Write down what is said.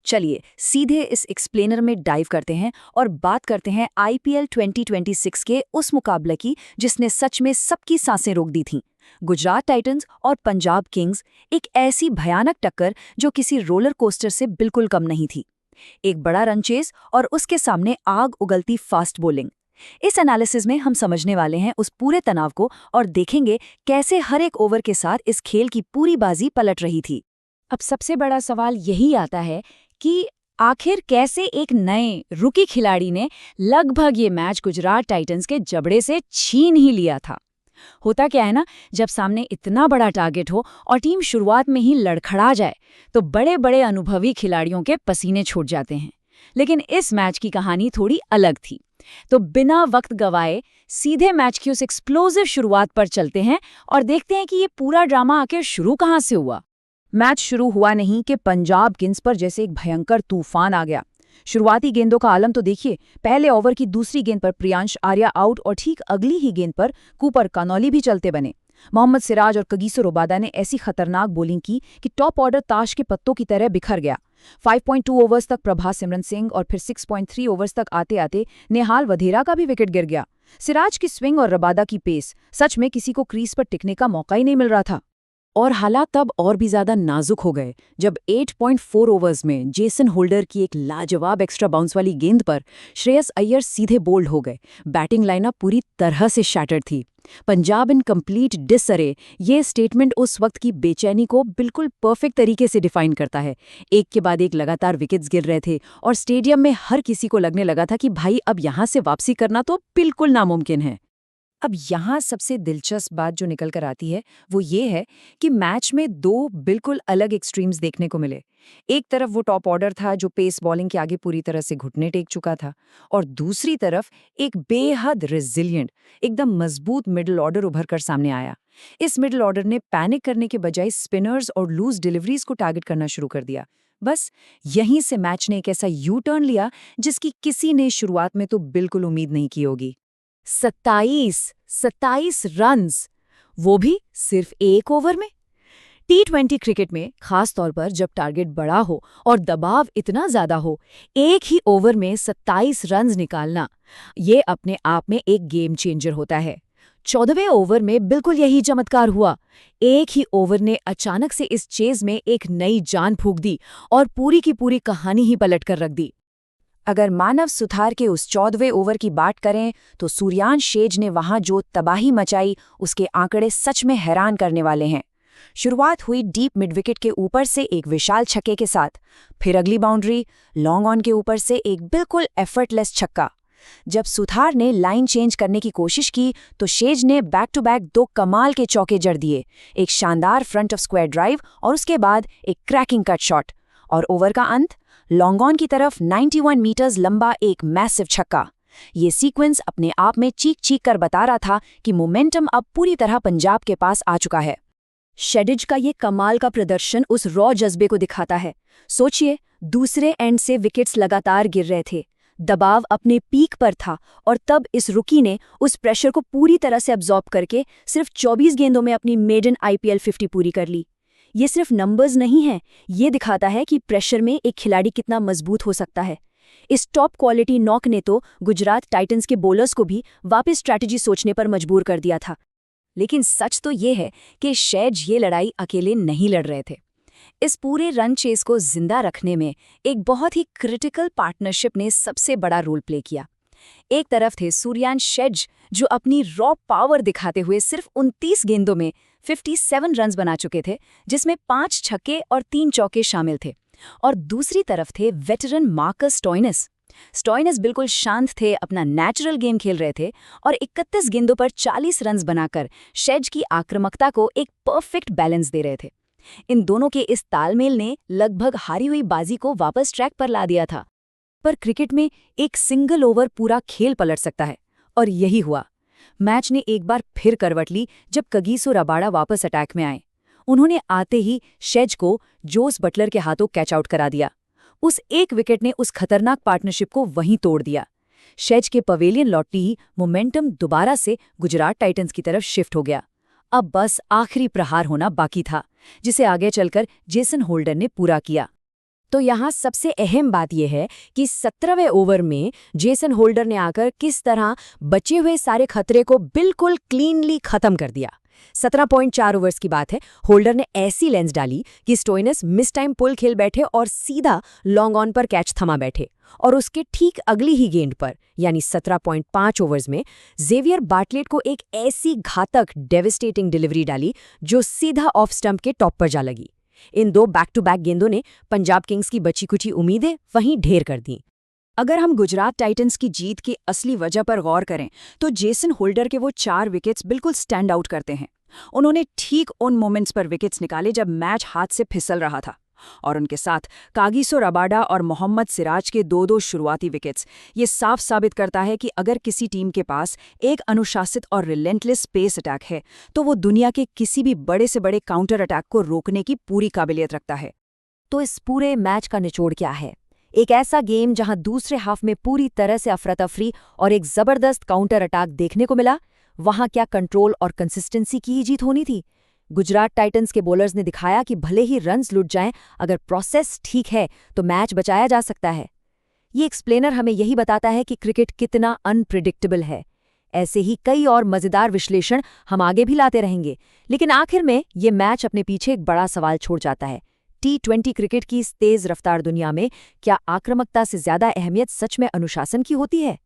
चलिए सीधे इस एक्सप्लेनर में डाइव करते हैं और बात करते हैं आईपीएल 2026 के उस मुकाबले की जिसने सच में सबकी सांसें रोक दी थीं। गुजरात टाइटंस और पंजाब किंग्स, एक ऐसी भयानक टक्कर जो किसी रोलर कोस्टर से बिल्कुल कम नहीं थी। एक बड़ा रन चेस और उसके सामने आग उगलती फास्ट बॉलिंग। इस एनालिसिस में हम समझने वाले हैं उस पूरे तनाव को और देखेंगे कैसे हर एक ओवर के साथ इस खेल की पूरी बाजी पलट रही थी। अब सबसे बड़ा सवाल यही आता है कि आखिर कैसे एक नए रुकी खिलाड़ी ने लगभग ये मैच गुजरात टाइटंस के जबड़े से छीन ही लिया था। होता क्या है ना, जब सामने इतना बड़ा टारगेट हो और टीम शुरुआत में ही लड़खड़ा जाए तो बड़े बड़े अनुभवी खिलाड़ियों के पसीने छूट जाते हैं। लेकिन इस मैच की कहानी थोड़ी अलग थी। तो बिना वक्त गवाए सीधे मैच की उस एक्सप्लोसिव शुरुआत पर चलते हैं और देखते हैं कि ये पूरा ड्रामा आखिर शुरू कहाँ से हुआ। मैच शुरू हुआ नहीं कि पंजाब किंग्स पर जैसे एक भयंकर तूफान आ गया। शुरुआती गेंदों का आलम तो देखिए। पहले ओवर की दूसरी गेंद पर प्रियांश आर्या आउट और ठीक अगली ही गेंद पर कूपर कानौली भी चलते बने। मोहम्मद सिराज और कगिसो रबादा ने ऐसी खतरनाक बॉलिंग की कि टॉप ऑर्डर ताश के पत्तों की तरह बिखर गया। 5.2 ओवर्स तक प्रभा सिमरन सिंह और फिर 6.3 ओवर्स तक आते आते नेहाल वधेरा का भी विकेट गिर गया। सिराज की स्विंग और रबादा की पेस, सच में किसी को क्रीज पर टिकने का मौका ही नहीं मिल रहा था। और हालात तब और भी ज्यादा नाजुक हो गए जब 8.4 ओवर्स में जेसन होल्डर की एक लाजवाब एक्स्ट्रा बाउंस वाली गेंद पर श्रेयस अय्यर सीधे बोल्ड हो गए। बैटिंग लाइनअप पूरी तरह से शैटर्ड थी। पंजाब इन कंप्लीट डिसअरे, ये स्टेटमेंट उस वक्त की बेचैनी को बिल्कुल परफेक्ट तरीके से डिफाइन करता है। एक के बाद एक लगातार विकेट्स गिर रहे थे और स्टेडियम में हर किसी को लगने लगा था कि भाई अब यहां से वापसी करना तो बिल्कुल नामुमकिन है। अब यहाँ सबसे दिलचस्प बात जो निकल कर आती है वो ये है कि मैच में दो बिल्कुल अलग एक्सट्रीम्स देखने को मिले। एक तरफ वो टॉप ऑर्डर था जो पेस बॉलिंग के आगे पूरी तरह से घुटने टेक चुका था, और दूसरी तरफ एक बेहद रेजिलिएंट, एकदम मजबूत मिडिल ऑर्डर उभर कर सामने आया। इस मिडिल ऑर्डर ने पैनिक करने के बजाय स्पिनर्स और लूज डिलीवरीज को टारगेट करना शुरू कर दिया। बस यहीं से मैच ने एक ऐसा यू टर्न लिया जिसकी किसी ने शुरुआत में तो बिल्कुल उम्मीद नहीं की होगी। 27 रन्स, वो भी सिर्फ एक ओवर में। T20 क्रिकेट में खास तौर पर जब टारगेट बड़ा हो और दबाव इतना ज्यादा हो, एक ही ओवर में 27 रन्स निकालना ये अपने आप में एक गेम चेंजर होता है। 14वें ओवर में बिल्कुल यही चमत्कार हुआ। एक ही ओवर ने अचानक से इस चेज में एक नई जान फूंक दी और पूरी की पूरी कहानी ही पलट कर रख दी। अगर मानव सुथार के उस 14वें ओवर की बात करें तो सूर्यांश शेज ने वहां जो तबाही मचाई उसके आंकड़े सच में हैरान करने वाले हैं। शुरुआत हुई डीप मिड विकेट के ऊपर से एक विशाल छक्के के साथ, फिर अगली बाउंड्री लॉन्ग ऑन के ऊपर से एक बिल्कुल एफर्टलेस छक्का। जब सुथार ने लाइन चेंज करने की कोशिश की तो शेज ने बैक टू बैक दो कमाल के चौके जड़ दिए, एक शानदार फ्रंट ऑफ स्क्वायर ड्राइव और उसके बाद एक क्रैकिंग कट शॉट। और ओवर का अंत, लॉन्ग ऑन की तरफ 91 मीटर्स लंबा एक मैसिव छक्का। ये सीक्वेंस अपने आप में चीख चीख कर बता रहा था कि मोमेंटम अब पूरी तरह पंजाब के पास आ चुका है। शेडिज का ये कमाल का प्रदर्शन उस रॉ जज्बे को दिखाता है। सोचिए, दूसरे एंड से विकेट्स लगातार गिर रहे थे, दबाव अपने पीक पर था, और तब इस रुकी ने उस प्रेशर को पूरी तरह से अब्जॉर्ब करके सिर्फ 24 गेंदों में अपनी मेडन आईपीएल 50 पूरी कर ली। ये सिर्फ नंबर्स नहीं है, ये दिखाता है कि प्रेशर में एक खिलाड़ी कितना मजबूत हो सकता है। इस टॉप क्वालिटी नॉक ने तो गुजरात टाइटंस के बॉलर्स को भी वापस स्ट्रैटेजी सोचने पर मजबूर कर दिया था। लेकिन सच तो ये है कि शेज ये लड़ाई अकेले नहीं लड़ रहे थे। इस पूरे रन चेस को जिंदा रखने में एक बहुत ही क्रिटिकल पार्टनरशिप ने सबसे बड़ा रोल प्ले किया। एक तरफ थे सूर्यांश शेज, जो अपनी रॉ पावर दिखाते हुए सिर्फ 29 गेंदों में 57 रन्स बना चुके थे, जिसमें 5 छक्के और 3 चौके शामिल थे। और दूसरी तरफ थे वेटरन मार्कस स्टोइनिस। स्टोइनिस बिल्कुल शांत थे, अपना नेचुरल गेम खेल रहे थे और 31 गेंदों पर 40 रन्स बनाकर शेज की आक्रामकता को एक परफेक्ट बैलेंस दे रहे थे। इन दोनों के इस तालमेल ने लगभग हारी हुई बाजी को वापस ट्रैक पर ला दिया था। पर क्रिकेट में एक सिंगल ओवर पूरा खेल पलट सकता है, और यही हुआ। मैच ने एक बार फिर करवट ली जब कगिसो रबाड़ा वापस अटैक में आए। उन्होंने आते ही शेज को जोस बटलर के हाथों कैच आउट करा दिया। उस एक विकेट ने उस खतरनाक पार्टनरशिप को वहीं तोड़ दिया। शेज के पवेलियन लौटती ही मोमेंटम दोबारा से गुजरात टाइटंस की तरफ शिफ्ट हो गया। अब बस आखिरी प्रहार होना बाकी था, जिसे आगे चलकर जेसन होल्डर ने पूरा किया। तो यहाँ सबसे अहम बात यह है कि 17वें ओवर में जेसन होल्डर ने आकर किस तरह बचे हुए सारे खतरे को बिल्कुल क्लीनली खत्म कर दिया। 17.4 ओवर्स की बात है। होल्डर ने ऐसी लेंस डाली कि स्टोइनिस मिस टाइम पुल खेल बैठे और सीधा लॉन्ग ऑन पर कैच थमा बैठे, और उसके ठीक अगली ही गेंद पर यानी 17.5 ओवर्स में जेवियर बार्टलेट को एक ऐसी घातक डेविस्टेटिंग डिलीवरी डाली जो सीधा ऑफ स्टंप के टॉप पर जा लगी। इन दो बैक टू बैक गेंदों ने पंजाब किंग्स की बची कुची उम्मीदें वहीं ढेर कर दी। अगर हम गुजरात टाइटंस की जीत की असली वजह पर गौर करें तो जेसन होल्डर के वो 4 विकेट्स बिल्कुल स्टैंड आउट करते हैं। उन्होंने ठीक उन मोमेंट्स पर विकेट्स निकाले जब मैच हाथ से फिसल रहा था, और उनके साथ कागिसो रबाडा और मोहम्मद सिराज के 2-2 शुरुआती विकेट्स ये साफ साबित करता है कि अगर किसी टीम के पास एक अनुशासित और रिलेंटलेस पेस अटैक है तो वो दुनिया के किसी भी बड़े से बड़े काउंटर अटैक को रोकने की पूरी काबिलियत रखता है। तो इस पूरे मैच का निचोड़ क्या है? एक ऐसा गेम जहां दूसरे हाफ में पूरी तरह से अफरा-तफरी और एक जबरदस्त काउंटर अटैक देखने को मिला। वहां क्या कंट्रोल और कंसिस्टेंसी की ही जीत होनी थी? गुजरात टाइटंस के बॉलर्स ने दिखाया कि भले ही रन्स लुट जाएं, अगर प्रोसेस ठीक है तो मैच बचाया जा सकता है। ये एक्सप्लेनर हमें यही बताता है कि क्रिकेट कितना अनप्रिडिक्टेबल है। ऐसे ही कई और मजेदार विश्लेषण हम आगे भी लाते रहेंगे, लेकिन आखिर में ये मैच अपने पीछे एक बड़ा सवाल छोड़ जाता है। T20 क्रिकेट की इस तेज रफ्तार दुनिया में क्या आक्रामकता से ज्यादा अहमियत सच में अनुशासन की होती है?